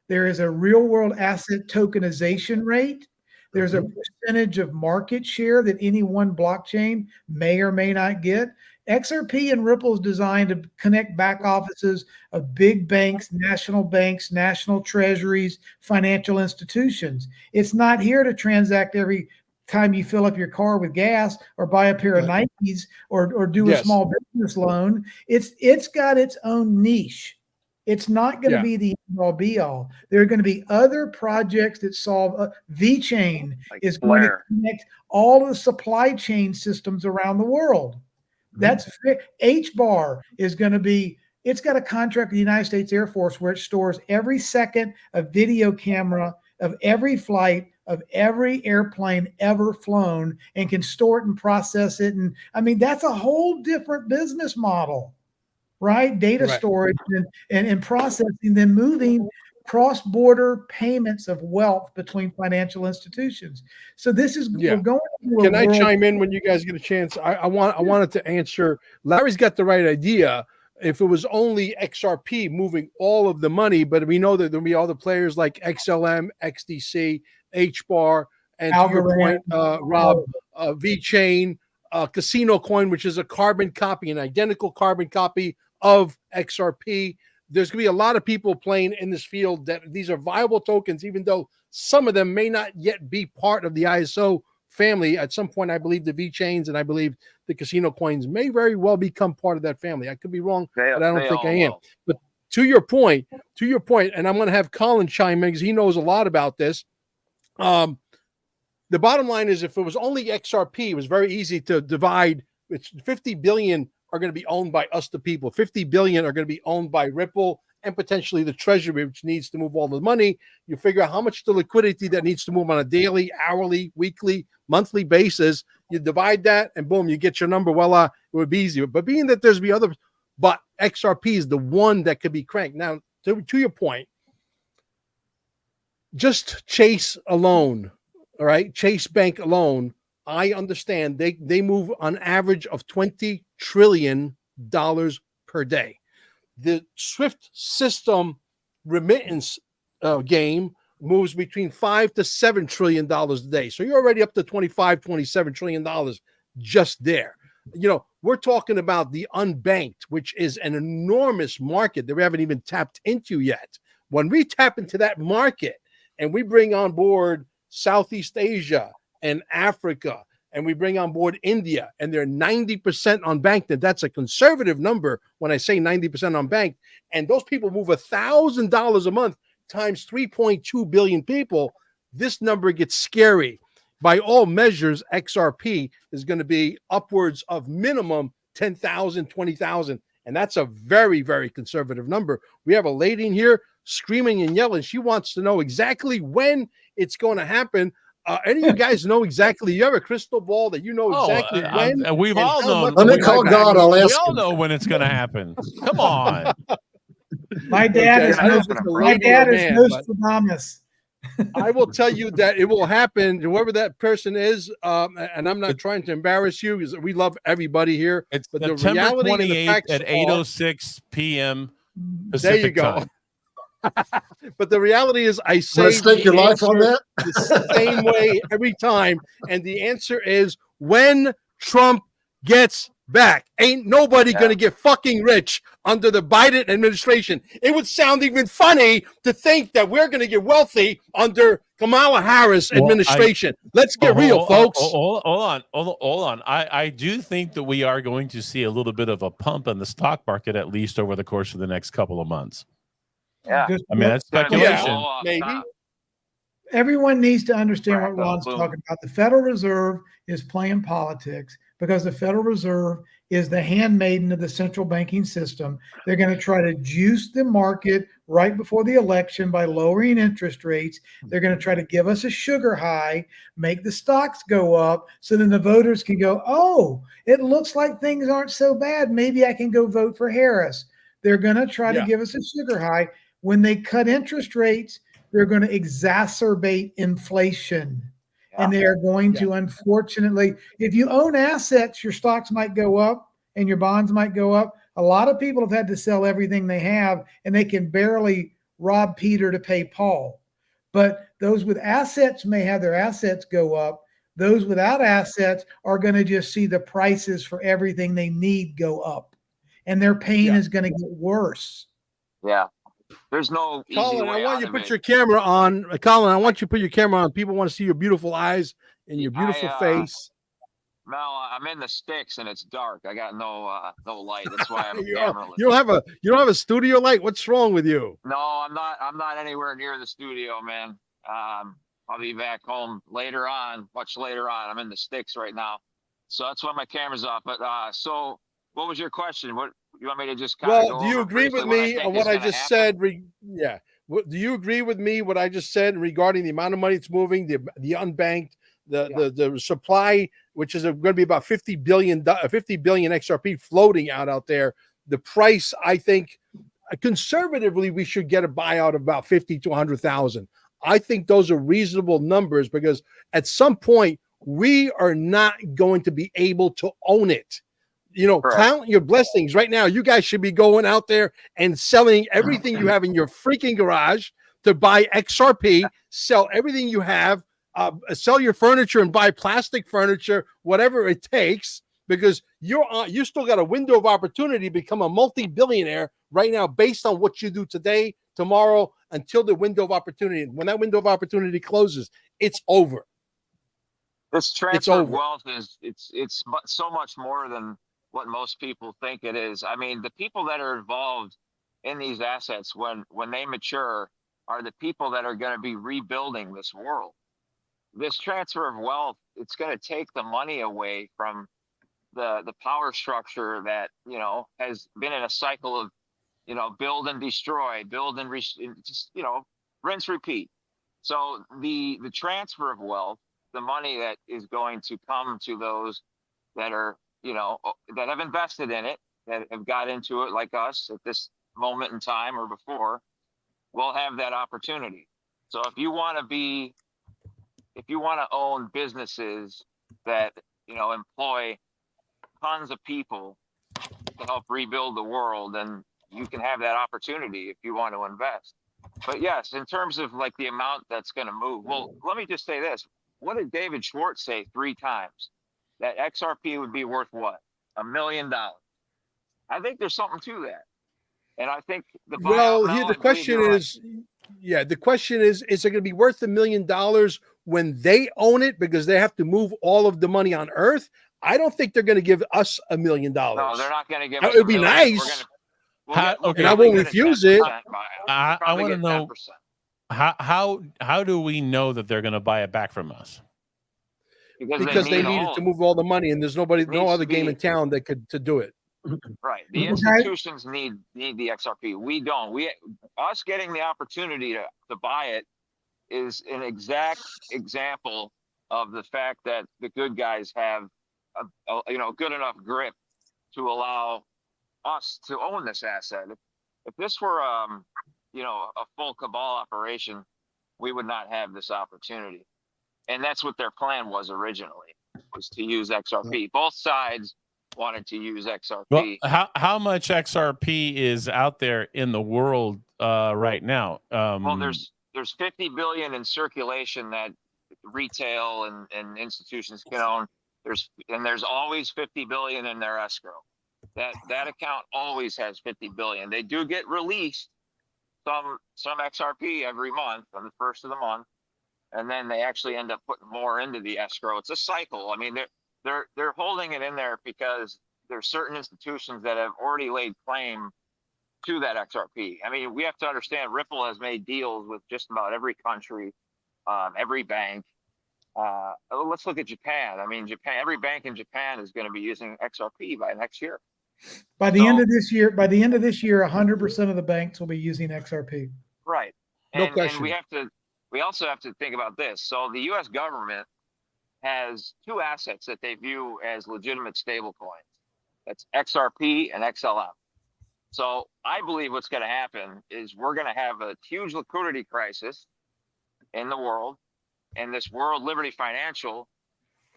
Speaker 1: There is a real world asset tokenization rate. There's a percentage of market share that any one blockchain may or may not get. XRP and Ripple is designed to connect back offices of big banks, national treasuries, financial institutions. It's not here to transact every time you fill up your car with gas or buy a pair of Nikes or do a small business loan. It's got its own niche. It's not going to be the all be all. There are going to be other projects that solve. VeChain is going to connect all of the supply chain systems around the world. That's HBAR is going to be. It's got a contract with the United States Air Force where it stores every second of video camera of every flight of every airplane ever flown and can store it and process it. And I mean, that's a whole different business model. Right? Data storage and processing, then moving cross-border payments of wealth between financial institutions. So this is we're going to
Speaker 3: Can I chime in when you guys get a chance? I wanted to answer. Larry's got the right idea. If it was only XRP moving all of the money, but we know that there'll be other players like XLM, XDC, HBAR, and to your point, Rob, VeChain, Casino Coin, which is a carbon copy, an identical carbon copy of XRP. There's going to be a lot of people playing in this field that these are viable tokens, even though some of them may not yet be part of the ISO family. At some point, I believe the V chains and I believe the casino coins may very well become part of that family. I could be wrong, but I don't think I am. But to your point, and I'm going to have Colin chime in because he knows a lot about this. The bottom line is, if it was only XRP, it was very easy to divide. It's 50 billion are going to be owned by us, the people. 50 billion are going to be owned by Ripple and potentially the treasury, which needs to move all the money. You figure out how much the liquidity that needs to move on a daily, hourly, weekly, monthly basis. You divide that and boom, you get your number. Well, it would be easier. But being that there's other, but XRP is the one that could be cranked. Now, to your point, just Chase alone, all right, Chase Bank alone, I understand they move on average of $20 trillion per day. The SWIFT system remittance game moves between $5 to $7 trillion a day. So you're already up to $27 trillion just there. You know, we're talking about the unbanked, which is an enormous market that we haven't even tapped into yet. When we tap into that market and we bring on board Southeast Asia and Africa, and we bring on board India, and they're 90% unbanked, and that's a conservative number when I say 90% unbanked, and those people move $1,000 a month times 3.2 billion people, this number gets scary. By all measures, XRP is going to be upwards of minimum 10,000, 20,000, and that's a very, very conservative number. We have a lady in here screaming and yelling. She wants to know exactly when it's going to happen. Any of you guys know exactly? You have a crystal ball that you know exactly when?
Speaker 2: We've all known.
Speaker 4: Let me call God. I'll ask
Speaker 2: We all
Speaker 4: him.
Speaker 2: know when it's going to happen. Come on.
Speaker 1: My dad
Speaker 3: Okay,
Speaker 1: is
Speaker 3: I don't know if it's a lady or a man, but
Speaker 1: Nostradamus.
Speaker 3: I will tell you that it will happen. Whoever that person is, and I'm not trying to embarrass you because we love everybody here.
Speaker 2: It's
Speaker 3: But the
Speaker 2: September
Speaker 3: reality and the
Speaker 2: 28th
Speaker 3: facts
Speaker 2: at
Speaker 3: are-
Speaker 2: 8:06 p.m.
Speaker 3: There you
Speaker 2: Pacific
Speaker 3: go.
Speaker 2: time.
Speaker 3: But the reality is, I
Speaker 4: Want
Speaker 3: say
Speaker 4: to stake your life on that?
Speaker 3: the same way every time, and the answer is when Trump gets back. Ain't nobody gonna get fucking rich under the Biden administration. It would sound even funny to think that we're gonna get wealthy under Kamala Harris administration. Let's get real, folks.
Speaker 2: Hold on. I do think that we are going to see a little bit of a pump in the stock market, at least over the course of the next couple of months.
Speaker 5: Yeah.
Speaker 2: I mean, that's speculation.
Speaker 3: Maybe.
Speaker 1: Everyone needs to understand what
Speaker 5: Crack
Speaker 1: Ron's
Speaker 5: boom.
Speaker 1: talking about. The Federal Reserve is playing politics because the Federal Reserve is the handmaiden of the central banking system. They're going to try to juice the market right before the election by lowering interest rates. They're going to try to give us a sugar high, make the stocks go up, so then the voters can go, oh, it looks like things aren't so bad. Maybe I can go vote for Harris. They're going to try to give us a sugar high. When they cut interest rates, they're going to exacerbate inflation. And they are going to, unfortunately, if you own assets, your stocks might go up and your bonds might go up. A lot of people have had to sell everything they have, and they can barely rob Peter to pay Paul. But those with assets may have their assets go up. Those without assets are going to just see the prices for everything they need go up. And their pain is going to get worse.
Speaker 5: Yeah. There's no easy
Speaker 3: Colin,
Speaker 5: way
Speaker 3: I want
Speaker 5: out
Speaker 3: you to
Speaker 5: of
Speaker 3: put
Speaker 5: it.
Speaker 3: your camera on. Colin, I want you to put your camera on. People want to see your beautiful eyes and your beautiful face.
Speaker 5: Mel, I'm in the sticks and it's dark. I got no light. That's why I'm
Speaker 3: You
Speaker 5: cameraless.
Speaker 3: don't have a studio light. What's wrong with you?
Speaker 5: No, I'm not anywhere near the studio, man. I'll be back home later on, much later on. I'm in the sticks right now. So that's why my camera's off. But so what was your question? What you want me to just kind of
Speaker 3: Well,
Speaker 5: go
Speaker 3: do you
Speaker 5: over
Speaker 3: agree with
Speaker 5: briefly
Speaker 3: me
Speaker 5: I
Speaker 3: on
Speaker 5: think
Speaker 3: what
Speaker 5: is
Speaker 3: I
Speaker 5: gonna
Speaker 3: just
Speaker 5: happen?
Speaker 3: said? Yeah. Do you agree with me what I just said regarding the amount of money it's moving, the unbanked, the supply, which is going to be about 50 billion XRP floating out there. The price, I think, conservatively, we should get a buyout of about 50 to 100,000. I think those are reasonable numbers because at some point we are not going to be able to own it. You know,
Speaker 5: Correct.
Speaker 3: count your blessings right now. You guys should be going out there and selling everything you have in your freaking garage to buy XRP, sell everything you have sell your furniture and buy plastic furniture, whatever it takes, because you still got a window of opportunity to become a multi-billionaire right now based on what you do today, tomorrow, until the window of opportunity. When that window of opportunity closes, it's over.
Speaker 5: This
Speaker 3: It's
Speaker 5: transfer of
Speaker 3: over.
Speaker 5: wealth it's so much more than what most people think it is. I mean, the people that are involved in these assets when they mature are the people that are going to be rebuilding this world. This transfer of wealth, it's going to take the money away from the power structure that, you know, has been in a cycle of, you know, build and destroy, build and just, you know, rinse, repeat. So the transfer of wealth, the money that is going to come to those that are, you know, that have invested in it, that have got into it like us at this moment in time or before, will have that opportunity. So if you want to own businesses that, you know, employ tons of people to help rebuild the world, then you can have that opportunity if you want to invest. But yes, in terms of like the amount that's going to move, well, let me just say this. What did David Schwartz say 3 times? That XRP would be worth what? $1 million. I think there's something to that. And I think the buyout
Speaker 3: Well,
Speaker 5: now,
Speaker 3: here the
Speaker 5: I believe
Speaker 3: question
Speaker 5: you're right.
Speaker 3: is, the question is it going to be worth $1 million when they own it because they have to move all of the money on Earth? I don't think they're going to give us $1 million.
Speaker 5: No, they're not going to give us
Speaker 3: It would
Speaker 5: $1
Speaker 3: be
Speaker 5: million.
Speaker 3: nice.
Speaker 2: Okay.
Speaker 3: And I won't refuse it.
Speaker 2: I want to know
Speaker 5: 10%.
Speaker 2: how do we know that they're going to buy it back from us?
Speaker 3: Because they needed to move all the money, and there's no other game in town that could to do it.
Speaker 5: Right. The institutions need the XRP. We don't. Us getting the opportunity to buy it is an exact example of the fact that the good guys have a good enough grip to allow us to own this asset. If this were a full cabal operation, we would not have this opportunity. And that's what their plan was originally, was to use XRP. Both sides wanted to use XRP.
Speaker 2: Well, how much XRP is out there in the world right now?
Speaker 5: Well, there's 50 billion in circulation that retail and institutions can own. There's always 50 billion in their escrow. That account always has 50 billion. They do get released some XRP every month on the first of the month, and then they actually end up putting more into the escrow. It's a cycle. I mean, they're holding it in there because there's certain institutions that have already laid claim to that XRP. I mean, we have to understand Ripple has made deals with just about every country, every bank. Let's look at Japan. I mean, every bank in Japan is going to be using XRP by next year.
Speaker 1: By the end of this year, 100% of the banks will be using XRP.
Speaker 5: Right.
Speaker 3: No question.
Speaker 5: And we also have to think about this. So the U.S. government has 2 assets that they view as legitimate stable coins. That's XRP and XLM. So I believe what's going to happen is we're going to have a huge liquidity crisis in the world, and this World Liberty Financial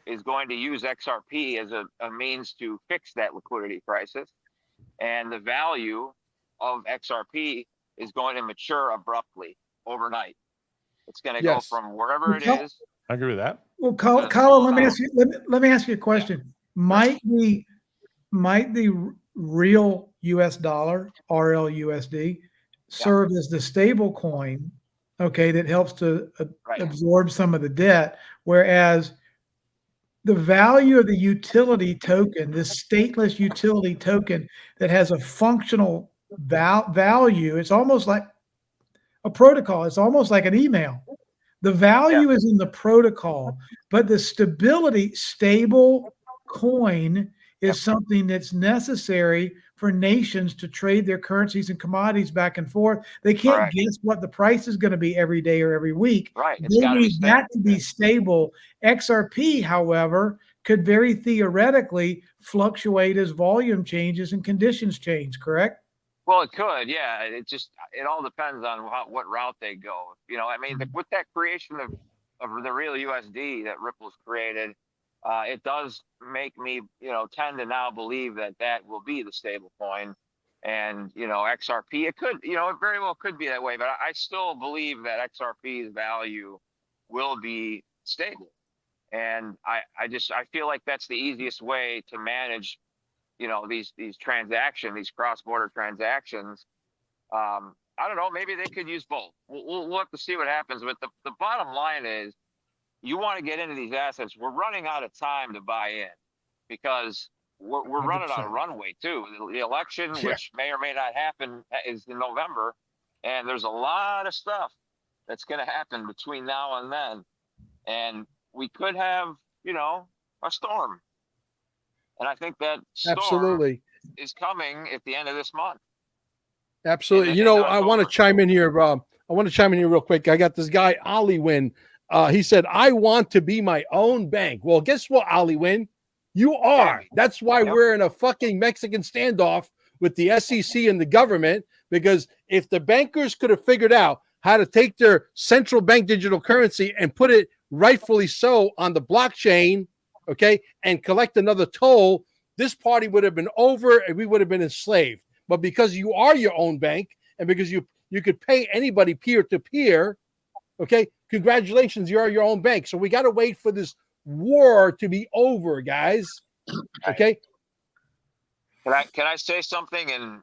Speaker 5: is going to use XRP as a means to fix that liquidity crisis. And the value of XRP is going to mature abruptly overnight. It's going to go from wherever it is.
Speaker 2: I agree with that.
Speaker 1: Well, Colin, let me ask you a question. Might the real US dollar, RLUSD, serve as the stable coin, okay, that helps to absorb some of the debt, whereas the value of the utility token, this stateless utility token that has a functional value, it's almost like a protocol. It's almost like an email. The value is in the protocol, but the stable coin is something that's necessary for nations to trade their currencies and commodities back and forth. They can't guess what the price is going to be every day or every week.
Speaker 5: Right.
Speaker 1: They need that to be stable. XRP, however, could very theoretically fluctuate as volume changes and conditions change, correct?
Speaker 5: Well, it could, yeah. It all depends on what route they go. You know, I mean, with that creation of the real USD that Ripple's created, it does make me, tend to now believe that will be the stable coin. And, XRP, it could, it very well could be that way. But I still believe that XRP's value will be stable. And I feel like that's the easiest way to manage, these transactions, these cross-border transactions. I don't know, maybe they could use both. We'll have to see what happens. But the bottom line is, you want to get into these assets. We're running out of time to buy in because we're running out of
Speaker 3: 100%.
Speaker 5: runway too. The election,
Speaker 3: Yeah.
Speaker 5: which may or may not happen, is in November, and there's a lot of stuff that's going to happen between now and then, and we could have, a storm. And I think that storm
Speaker 3: Absolutely.
Speaker 5: is coming at the end of this month.
Speaker 3: Absolutely.
Speaker 5: In
Speaker 3: I want to
Speaker 5: October.
Speaker 3: chime in here. I want to chime in here real quick. I got this guy, Ollie Wynn. He said, I want to be my own bank. Well, guess what, Ollie Wynn? You are. That's why
Speaker 5: Yep.
Speaker 3: we're in a fucking Mexican standoff with the SEC and the government, because if the bankers could have figured out how to take their central bank digital currency and put it rightfully so on the blockchain, okay, and collect another toll, this party would have been over and we would have been enslaved. But because you are your own bank and because you could pay anybody peer to peer, okay, congratulations, you are your own bank. So we got to wait for this war to be over, guys. Okay.
Speaker 5: Can I say something in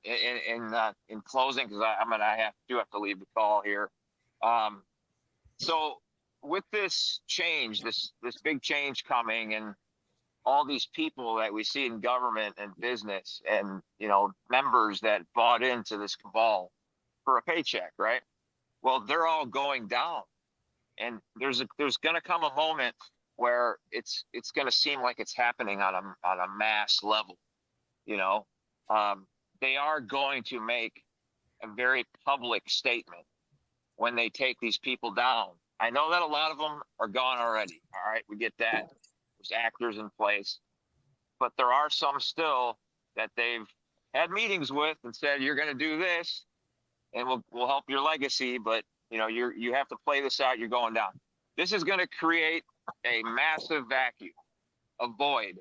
Speaker 5: closing, because I do have to leave the call here. So with this change, this big change coming, and all these people that we see in government and business, and members that bought into this cabal for a paycheck, right? Well, they're all going down, and there's going to come a moment where it's going to seem like it's happening on a mass level. They are going to make a very public statement when they take these people down. I know that a lot of them are gone already. All right, we get that. There's actors in place, but there are some still that they've had meetings with and said, you're going to do this and we'll help your legacy, but you have to play this out. You're going down. This is going to create a massive vacuum, a void.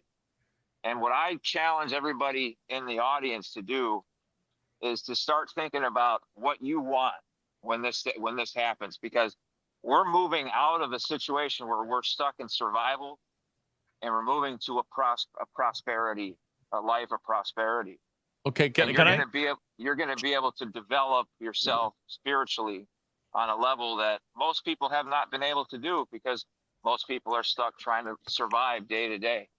Speaker 5: And what I challenge everybody in the audience to do is to start thinking about what you want when this happens, because we're moving out of a situation where we're stuck in survival, and we're moving to a prosperity, a life of prosperity.
Speaker 2: Okay,
Speaker 5: you're going to be able to develop yourself spiritually on a level that most people have not been able to do, because most people are stuck trying to survive day to day.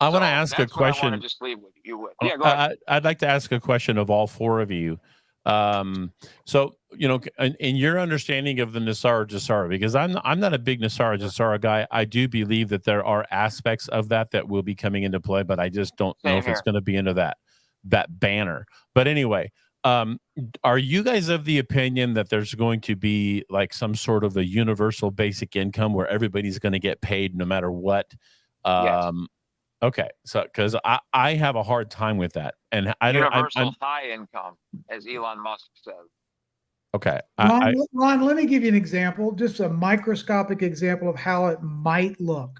Speaker 2: I want to ask a question.
Speaker 5: I want to just leave with you with. Yeah, go ahead.
Speaker 2: I'd like to ask a question of all four of you. So, in your understanding of the Nasara Jasara, because I'm not a big Nasara Jasara guy. I do believe that there are aspects of that will be coming into play, but I just don't know if it's going to be into that banner. But anyway, are you guys of the opinion that there's going to be like some sort of a universal basic income where everybody's going to get paid no matter what?
Speaker 5: Yes.
Speaker 2: Okay, so because I have a hard time with that, and
Speaker 5: universal high income, as Elon Musk says.
Speaker 2: Okay,
Speaker 1: Ron, let me give you an example, just a microscopic example of how it might look.